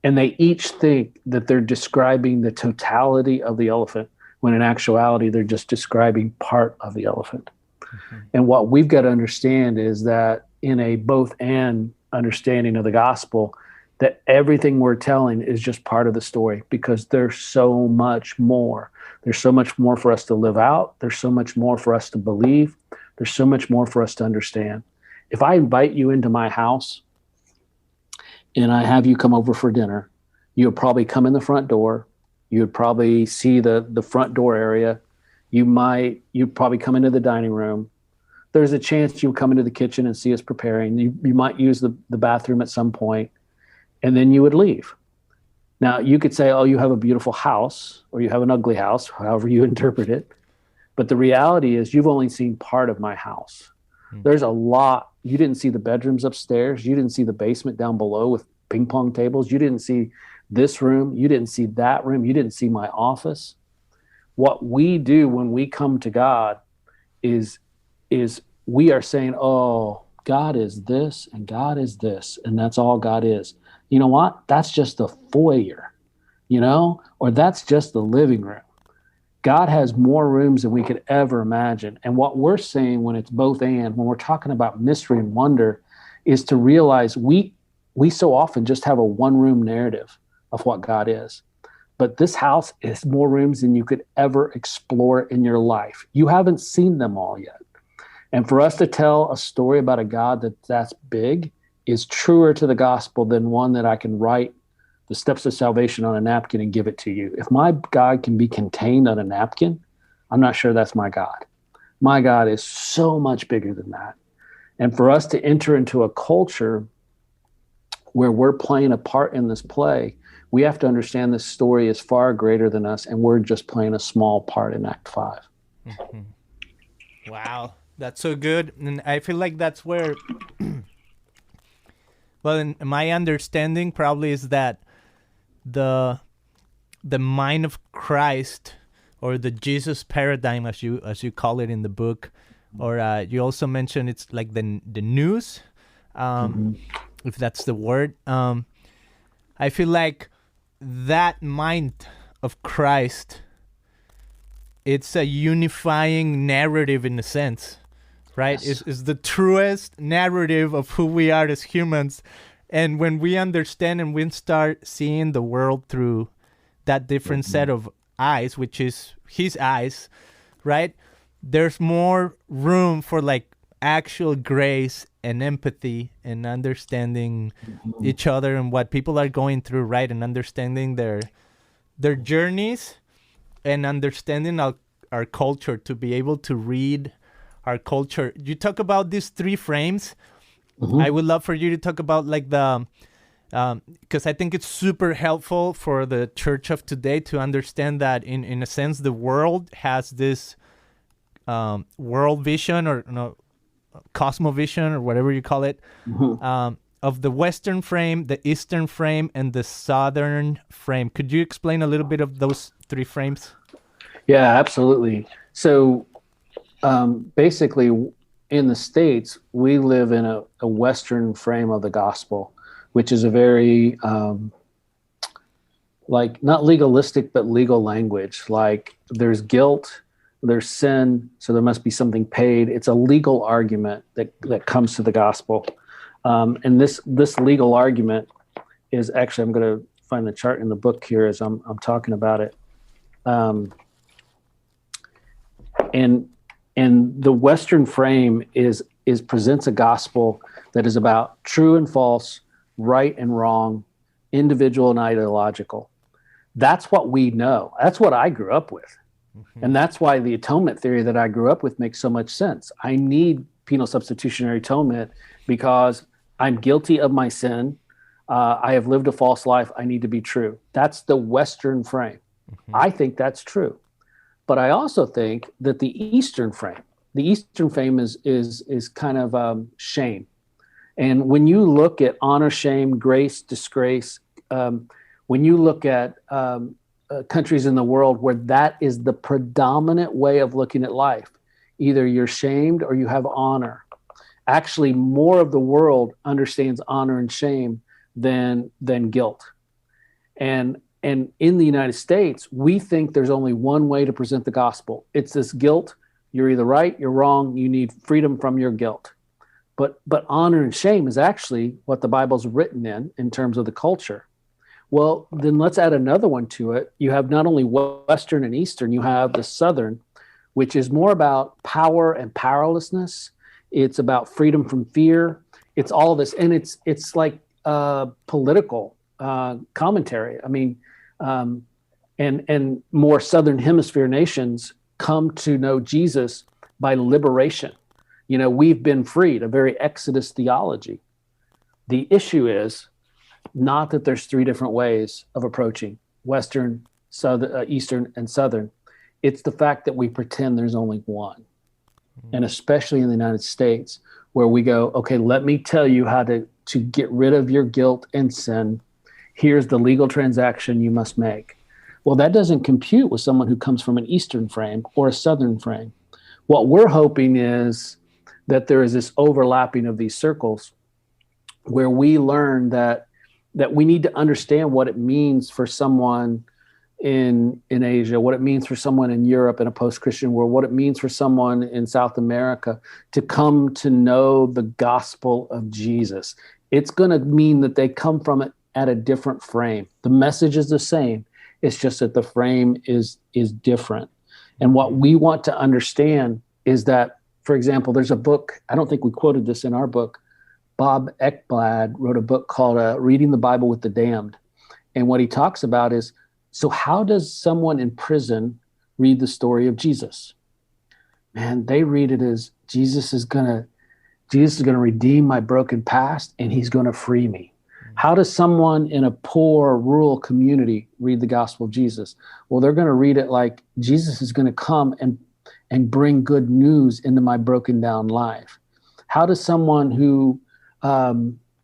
and they each think that they're describing the totality of the elephant, when in actuality, they're just describing part of the elephant. Mm-hmm. And what we've got to understand is that in a both and understanding of the gospel, that everything we're telling is just part of the story, because there's so much more. There's so much more for us to live out. There's so much more for us to believe. There's so much more for us to understand. If I invite you into my house and I have you come over for dinner, you would probably come in the front door. You would probably see the front door area. You'd probably come into the dining room. There's a chance you would come into the kitchen and see us preparing. You might use the bathroom at some point, and then you would leave. Now, you could say, oh, you have a beautiful house, or you have an ugly house, however you interpret it. But the reality is you've only seen part of my house. Mm-hmm. There's a lot. You didn't see the bedrooms upstairs. You didn't see the basement down below with ping pong tables. You didn't see this room. You didn't see that room. You didn't see my office. What we do when we come to God is we are saying, oh, God is this and God is this, and that's all God is. You know what? That's just the foyer, or that's just the living room. God has more rooms than we could ever imagine. And what we're saying when it's both and, when we're talking about mystery and wonder, is to realize we so often just have a one-room narrative of what God is. But this house is more rooms than you could ever explore in your life. You haven't seen them all yet. And for us to tell a story about a God that's big is truer to the gospel than one that I can write the steps of salvation on a napkin and give it to you. If my God can be contained on a napkin, I'm not sure that's my God. My God is so much bigger than that. And for us to enter into a culture where we're playing a part in this play, we have to understand this story is far greater than us, and we're just playing a small part in Act 5. Mm-hmm. Wow, that's so good. And I feel like that's where... Well, in my understanding probably is that the mind of Christ, or the Jesus paradigm, as you call it in the book, or you also mentioned it's like the news, if that's the word. I feel like that mind of Christ, it's a unifying narrative in a sense. Right? Yes. Is the truest narrative of who we are as humans. And when we understand and we start seeing the world through that different set of eyes, which is his eyes, right? There's more room for like actual grace and empathy and understanding each other and what people are going through, right? And understanding their journeys and understanding our culture, to be able to read our culture. You talk about these three frames. Mm-hmm. I would love for you to talk about like because I think it's super helpful for the church of today to understand that in a sense the world has this world vision, or cosmovision, or whatever you call it, of the Western frame, the Eastern frame, and the Southern frame. Could you explain a little bit of those three frames? Yeah, absolutely. So basically, in the States, we live in a Western frame of the gospel, which is a very, not legalistic, but legal language. Like, there's guilt, there's sin, so there must be something paid. It's a legal argument that comes to the gospel. And this legal argument is actually, I'm going to find the chart in the book here as I'm talking about it. And the Western frame is presents a gospel that is about true and false, right and wrong, individual and ideological. That's what we know. That's what I grew up with. Mm-hmm. And that's why the atonement theory that I grew up with makes so much sense. I need penal substitutionary atonement because I'm guilty of my sin. I have lived a false life. I need to be true. That's the Western frame. Mm-hmm. I think that's true. But I also think that the Eastern frame is kind of shame. And when you look at honor, shame, grace, disgrace, when you look at countries in the world where that is the predominant way of looking at life, either you're shamed or you have honor. Actually, more of the world understands honor and shame than guilt. And in the United States, we think there's only one way to present the gospel. It's this guilt. You're either right, you're wrong, you need freedom from your guilt. But honor and shame is actually what the Bible's written in terms of the culture. Well, then let's add another one to it. You have not only Western and Eastern, you have the Southern, which is more about power and powerlessness. It's about freedom from fear. It's all of this. And it's like political commentary. I mean, and more Southern Hemisphere nations come to know Jesus by liberation. You know, we've been freed, a very Exodus theology. The issue is not that there's three different ways of approaching Western, Southern, Eastern, and Southern. It's the fact that we pretend there's only one. And especially in the United States, where we go, okay, let me tell you how to get rid of your guilt and sin. Here's the legal transaction you must make. Well, that doesn't compute with someone who comes from an Eastern frame or a Southern frame. What we're hoping is that there is this overlapping of these circles where we learn that we need to understand what it means for someone in Asia, what it means for someone in Europe in a post-Christian world, what it means for someone in South America to come to know the gospel of Jesus. It's going to mean that they come from it at a different frame. The message is the same. It's just that the frame is different. And what we want to understand is that, for example, there's a book, I don't think we quoted this in our book, Bob Ekblad wrote a book called Reading the Bible with the Damned. And what he talks about is, so how does someone in prison read the story of Jesus? Man, they read it as Jesus is gonna redeem my broken past and he's gonna free me. How does someone in a poor rural community read the gospel of Jesus? Well, they're gonna read it like Jesus is gonna come and bring good news into my broken down life. How does someone who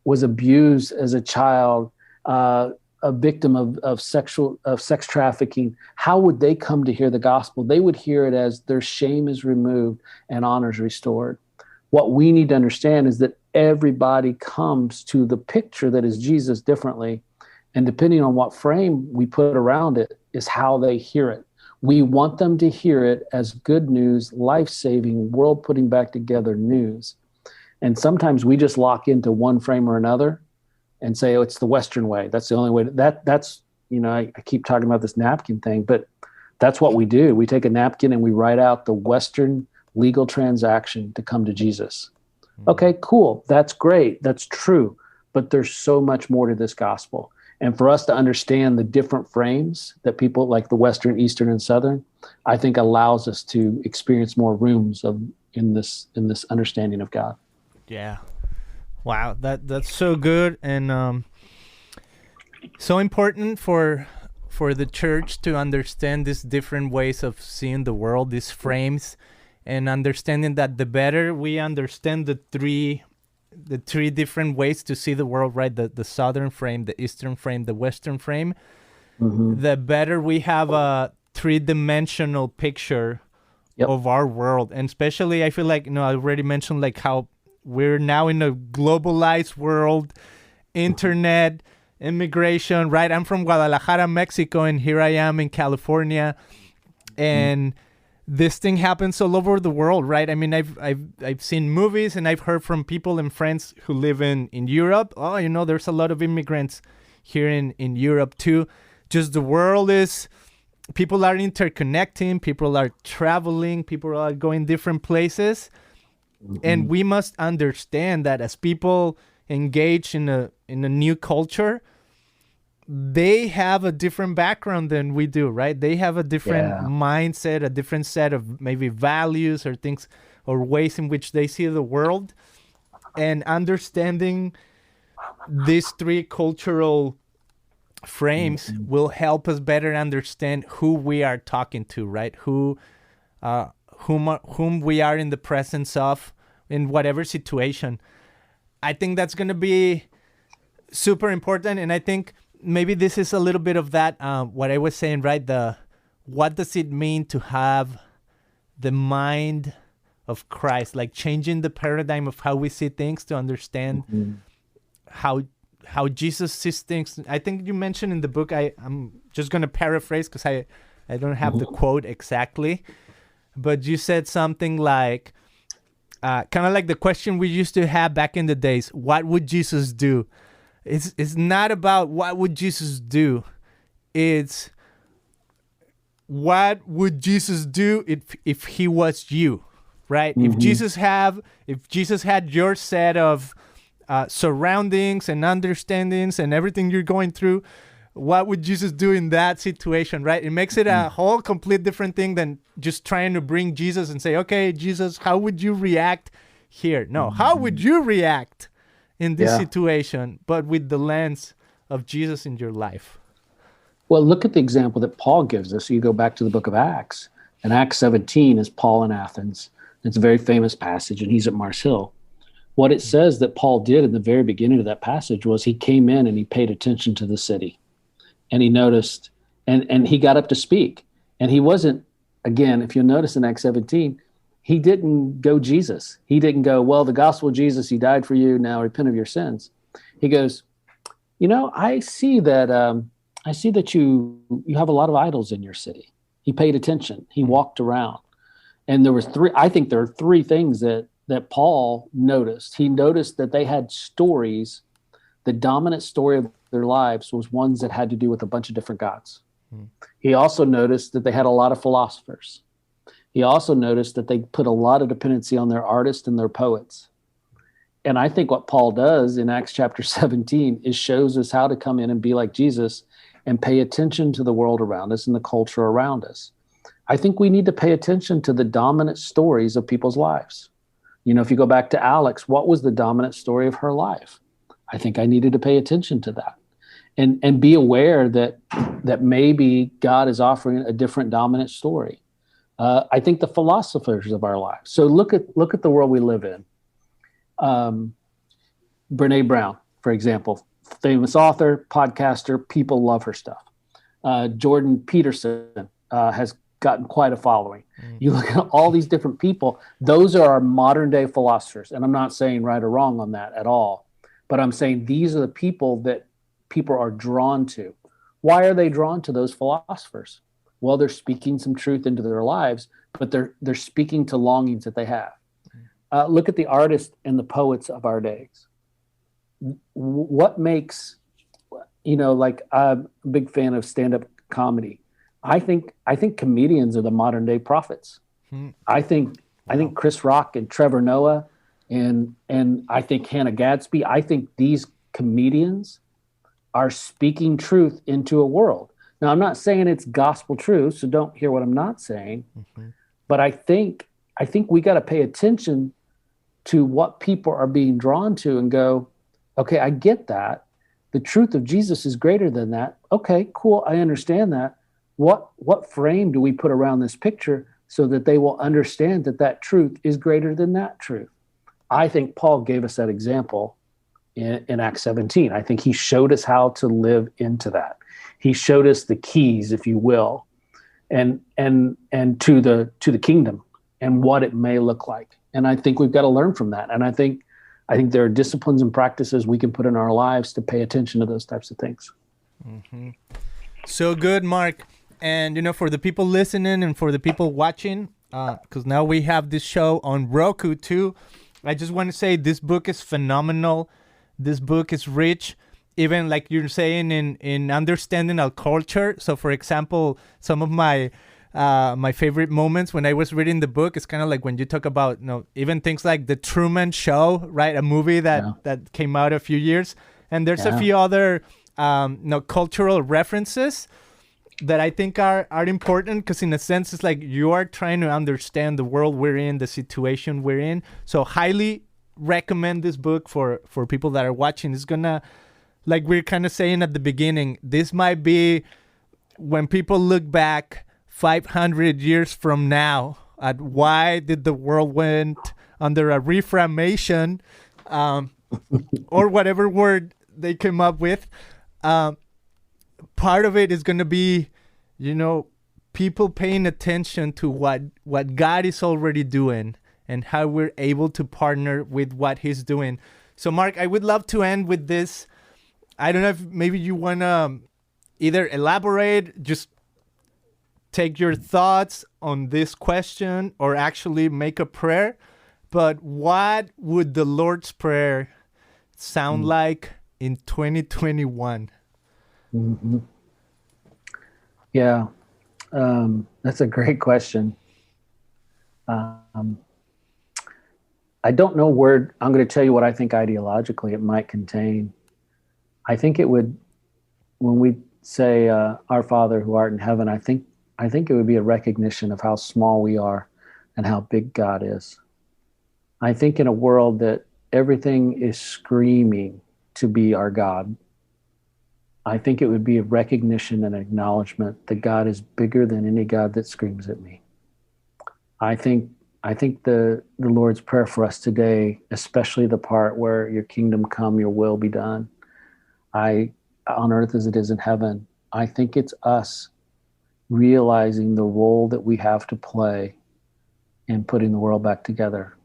was abused as a child, a victim of sex trafficking, how would they come to hear the gospel? They would hear it as their shame is removed and honor is restored. What we need to understand is that everybody comes to the picture that is Jesus differently. And depending on what frame we put around it is how they hear it. We want them to hear it as good news, life-saving, world-putting back together news. And sometimes we just lock into one frame or another and say, oh, it's the Western way. That's the only way. That's I keep talking about this napkin thing, but that's what we do. We take a napkin and we write out the Western legal transaction to come to Jesus. Okay, cool. That's great. That's true. But there's so much more to this gospel. And for us to understand the different frames that people like the Western, Eastern, and Southern, I think allows us to experience more rooms in this understanding of God. Yeah. Wow, that's so good and so important for the church to understand these different ways of seeing the world, these frames, and understanding that the better we understand the three different ways to see the world, right? The Southern frame, the Eastern frame, the Western frame, the better we have a three-dimensional picture of our world. And especially, I feel like, I already mentioned like how we're now in a globalized world, internet, immigration, right? I'm from Guadalajara, Mexico, and here I am in California. And this thing happens all over the world, right? I mean, I've seen movies, and I've heard from people and friends who live in Europe. Oh, there's a lot of immigrants here in Europe too. Just the world is, people are interconnecting, people are traveling, people are going different places. Mm-hmm. And we must understand that as people engage in a new culture, they have a different background than we do, right? They have a different mindset, a different set of maybe values or things or ways in which they see the world. And understanding these three cultural frames will help us better understand who we are talking to, right? Whom we are in the presence of in whatever situation. I think that's going to be super important. And I think maybe this is a little bit of that, what I was saying, right? What does it mean to have the mind of Christ, like changing the paradigm of how we see things to understand how Jesus sees things. I think you mentioned in the book, I'm just going to paraphrase because I don't have the quote exactly, but you said something like, kind of like the question we used to have back in the days, what would Jesus do? It's not about what would Jesus do. It's what would Jesus do if he was you, right? Mm-hmm. If Jesus had your set of surroundings and understandings and everything you're going through, what would Jesus do in that situation, right? It makes it a whole complete different thing than just trying to bring Jesus and say, okay, Jesus, how would you react here? No, how would you react in this situation, but with the lens of Jesus in your life? Well, look at the example that Paul gives us. You go back to the book of Acts, and Acts 17 is Paul in Athens. It's a very famous passage, and he's at Mars Hill. What it says that Paul did in the very beginning of that passage was he came in and he paid attention to the city, and he noticed, and he got up to speak. And he wasn't, again, if you'll notice in Acts 17, he didn't go Jesus. He didn't go, well, the gospel of Jesus, he died for you, now repent of your sins. He goes, I see that you have a lot of idols in your city. He paid attention. He walked around. And there are three things that Paul noticed. He noticed that they had stories. The dominant story of their lives was ones that had to do with a bunch of different gods. He also noticed that they had a lot of philosophers. He also noticed that they put a lot of dependency on their artists and their poets. And I think what Paul does in Acts chapter 17 is shows us how to come in and be like Jesus and pay attention to the world around us and the culture around us. I think we need to pay attention to the dominant stories of people's lives. If you go back to Alex, what was the dominant story of her life? I think I needed to pay attention to that and be aware that maybe God is offering a different dominant story. I think the philosophers of our lives. So look at the world we live in. Brene Brown, for example, famous author, podcaster, people love her stuff. Jordan Peterson has gotten quite a following. You look at all these different people, those are our modern day philosophers. And I'm not saying right or wrong on that at all, but I'm saying these are the people that people are drawn to. Why are they drawn to those philosophers? Well, they're speaking some truth into their lives, but they're speaking to longings that they have. Look at the artists and the poets of our days. What makes, like I'm a big fan of stand-up comedy. I think comedians are the modern day prophets. I think Chris Rock and Trevor Noah and I think Hannah Gadsby, I think these comedians are speaking truth into a world. Now, I'm not saying it's gospel truth, so don't hear what I'm not saying. But I think we got to pay attention to what people are being drawn to and go, okay, I get that. The truth of Jesus is greater than that. Okay, cool. I understand that. What frame do we put around this picture so that they will understand that truth is greater than that truth? I think Paul gave us that example in Acts 17. I think he showed us how to live into that. He showed us the keys, if you will, and to the kingdom and what it may look like. And I think we've got to learn from that. And I think there are disciplines and practices we can put in our lives to pay attention to those types of things. So good, Mark. And, for the people listening and for the people watching, because now we have this show on Roku too, I just want to say this book is phenomenal. This book is rich, even like you're saying in understanding our culture. So, for example, some of my favorite moments when I was reading the book is kind of like when you talk about, even things like The Truman Show, right? A movie that came out a few years. And there's a few other cultural references that I think are important, because in a sense, it's like you are trying to understand the world we're in, the situation we're in. So highly recommend this book for people that are watching. It's gonna, like we're kind of saying at the beginning, this might be when people look back 500 years from now at why did the world went under a Reframation, or whatever word they came up with. Part of it is going to be, people paying attention to what God is already doing and how we're able to partner with what he's doing. So, Mark, I would love to end with this. I don't know if maybe you want to either elaborate, just take your thoughts on this question, or actually make a prayer. But what would the Lord's Prayer sound like in 2021? Mm-hmm. Yeah, that's a great question. I don't know where I'm going to tell you what I think ideologically it might contain. I think it would, when we say Our Father who art in heaven, I think it would be a recognition of how small we are and how big God is. I think in a world that everything is screaming to be our God, I think it would be a recognition and acknowledgement that God is bigger than any God that screams at me. I think the Lord's Prayer for us today, especially the part where your kingdom come, your will be done, on earth as it is in heaven, I think it's us realizing the role that we have to play in putting the world back together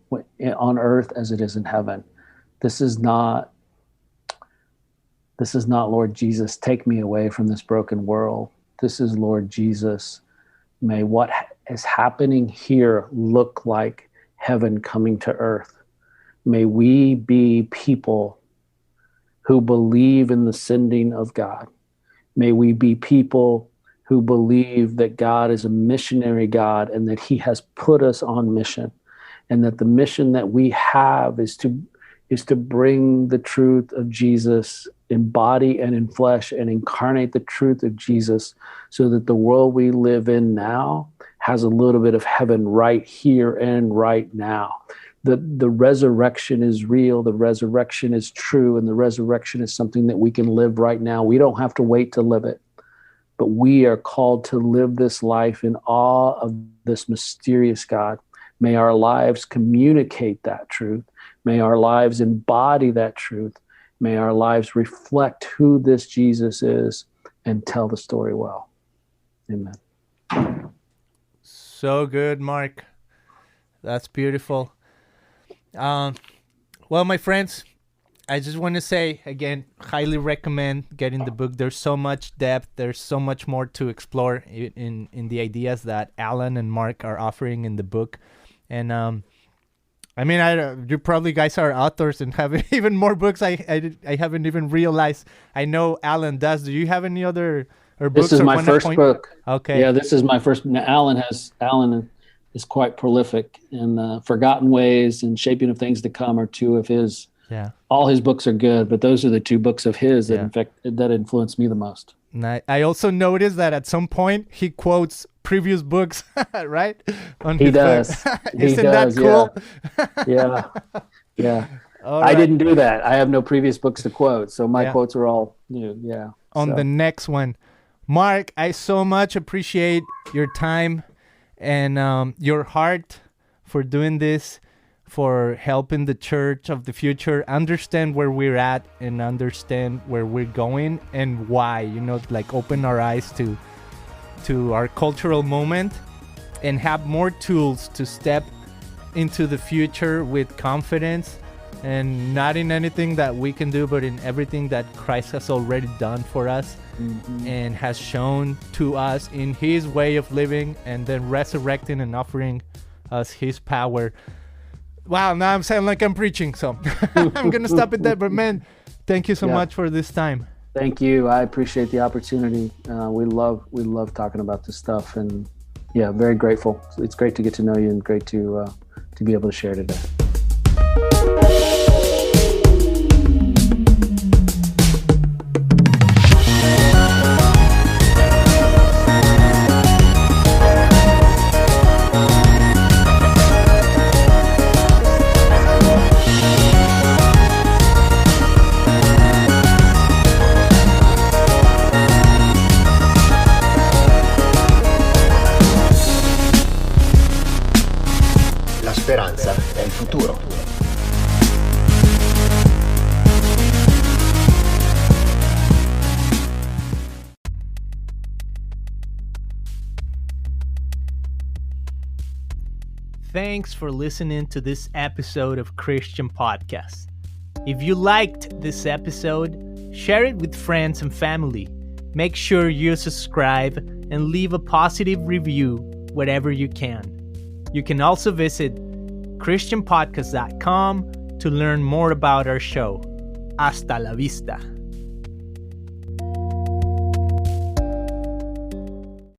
on earth as it is in heaven. This is not, Lord Jesus, take me away from this broken world. This is, Lord Jesus, may what is happening here look like heaven coming to earth. May we be people who believe in the sending of God. May we be people who believe that God is a missionary God and that he has put us on mission, and that the mission that we have is to bring the truth of Jesus in body and in flesh and incarnate the truth of Jesus, so that the world we live in now has a little bit of heaven right here and right now. The resurrection is real, the resurrection is true, and the resurrection is something that we can live right now. We don't have to wait to live it, but we are called to live this life in awe of this mysterious God. May our lives communicate that truth. May our lives embody that truth. May our lives reflect who this Jesus is and tell the story well. Amen. So good, Mark. That's beautiful. Well, my friends, I just want to say, again, highly recommend getting the book. There's so much depth. There's so much more to explore in the ideas that Alan and Mark are offering in the book. And I mean, you probably guys are authors and have even more books I haven't even realized. I know Alan does. Do you have any other books? This is my first book. Okay. Yeah, this is my first. Alan is quite prolific, and Forgotten Ways and Shaping of Things to Come are two of his. Yeah. All his books are good, but those are the two books of his that influenced me the most. And I also noticed that at some point he quotes previous books, right? He does. Isn't that cool? Yeah. Yeah. All right. I didn't do that. I have no previous books to quote, so my quotes are all new. Yeah. On the next one. Mark, I so much appreciate your time and your heart for doing this, for helping the church of the future understand where we're at and understand where we're going and why, like open our eyes to our cultural moment and have more tools to step into the future with confidence and not in anything that we can do, but in everything that Christ has already done for us and has shown to us in his way of living, and then resurrecting and offering us his power. Wow, now I'm sounding like I'm preaching, so I'm gonna stop it there. But man, thank you so much for this time. Thank you. I appreciate the opportunity. We love talking about this stuff, and yeah, very grateful. It's great to get to know you, and great to be able to share today. La speranza è il futuro. Thanks for listening to this episode of Christian Podcast. If you liked this episode, share it with friends and family. Make sure you subscribe and leave a positive review wherever you can. You can also visit christianpodcast.com to learn more about our show. Hasta la vista.